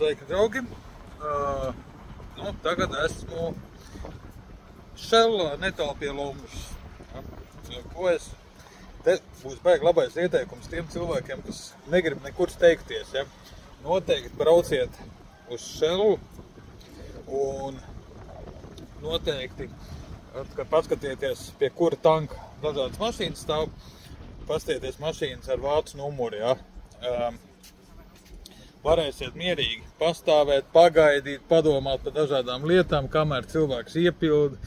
Sveiki, draugi! Tagad esmu Šellā netālu pie Lumbas. Te būs baigi labais ieteikums tiem cilvēkiem, kas negrib nekur steigties. Ja? Noteikti brauciet uz Šellu un noteikti, kad paskatieties, pie kura tanka dažādas mašīnas stāv, paskatieties mašīnas ar vācu numuru. Ja? Varēsiet mierīgi pastāvēt, pagaidīt, padomāt par dažādām lietām, kamēr cilvēks iepilda,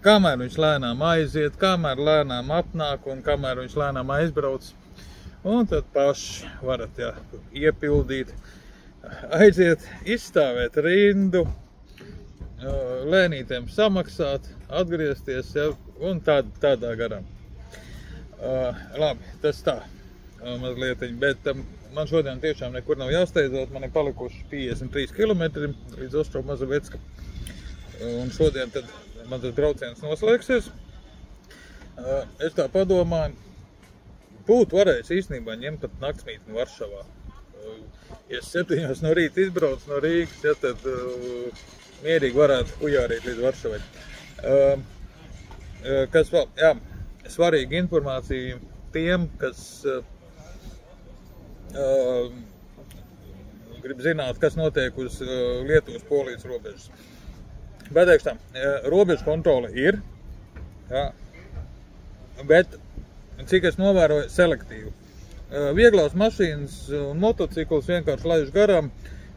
kamēr viņš lēnām aiziet, kamēr lēnām apnāk un kamēr viņš lēnām aizbrauc. Un tad paši varat iepildīt, aiziet, izstāvēt rindu, lēnītiem samaksāt, atgriezties un tādā garā. Labi, tas tā mazlietiņ, bet man šodien tiešām nekur nav jāsteidzot, man ir palikuši 53 km līdz Ostromazovetska. Un šodien tad man tas brauciens noslēgsies. Es tā padomāju, būtu varējis īstenībā ņemt pat naktsmītni Varšavā. Ja 7 no rīta izbrauc no Rīgas, tad mierīgi varētu kujārīt līdz Varšavai. Kas vēl? Svarīga informācija tiem, kas grib zināt, kas notiek uz Lietuvas-Polijas robežas. Beteikšu tā, robežu kontrole ir, bet, cik es novēroju, selektīvi. Vieglās mašīnas un motociklus vienkārši laiž garām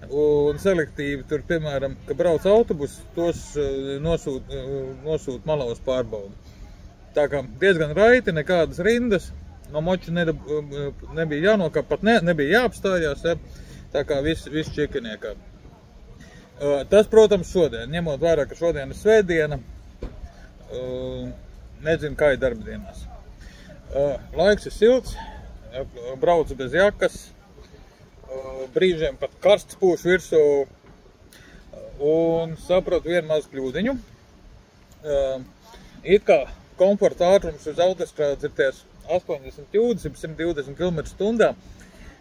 un selektīvi tur, piemēram, ka brauc autobus, tos nosūt malā uz pārbaudu. Tā kā diezgan raiti, nekādas rindas, no moča nebija jānokāp, pat nebija jāapstājās, tā kā viss čikiniekā. Tas, protams, šodien, ņemot vērā, ka šodien ir svētdiena, nezinu, kā ir darbdienās. Laiks ir silts, braucu bez jakas, brīžiem pat karsts pūš virsū un sapratu vienu mazu kļūdiņu. It kā komforta ātrums uz autostrādes ir ties 80, 120 km/h,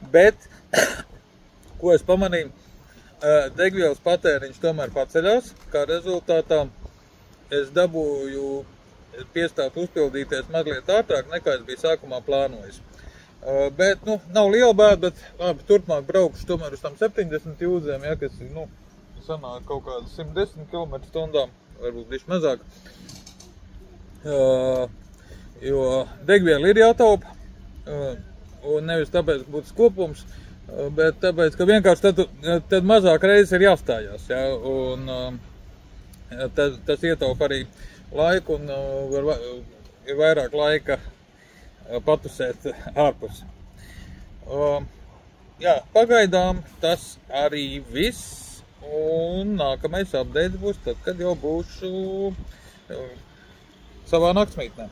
bet, ko es pamanīju, degvielas patēriņš tomēr paceļās, kā rezultātā es dabūju piestāt uzpildīties mazliet ātrāk, nekā es biju sākumā plānojis. Bet, nav liela bēda, bet labi, turpmāk braukšu tomēr uz tam 70 jūdzēm, kas sanāk kaut kādas 110 km/h, varbūt bišķi mazāk. Jo degviela ir jātaupa, un nevis tāpēc, ka būtu skopums, bet tāpēc, ka vienkārši tad mazāk reizes ir jāstājās, un tas ietaupa arī laiku, un ir vairāk laika patusēt ārpus. Pagaidām tas arī viss, un nākamais update būs tad, kad jau būšu savā naktsmītnē.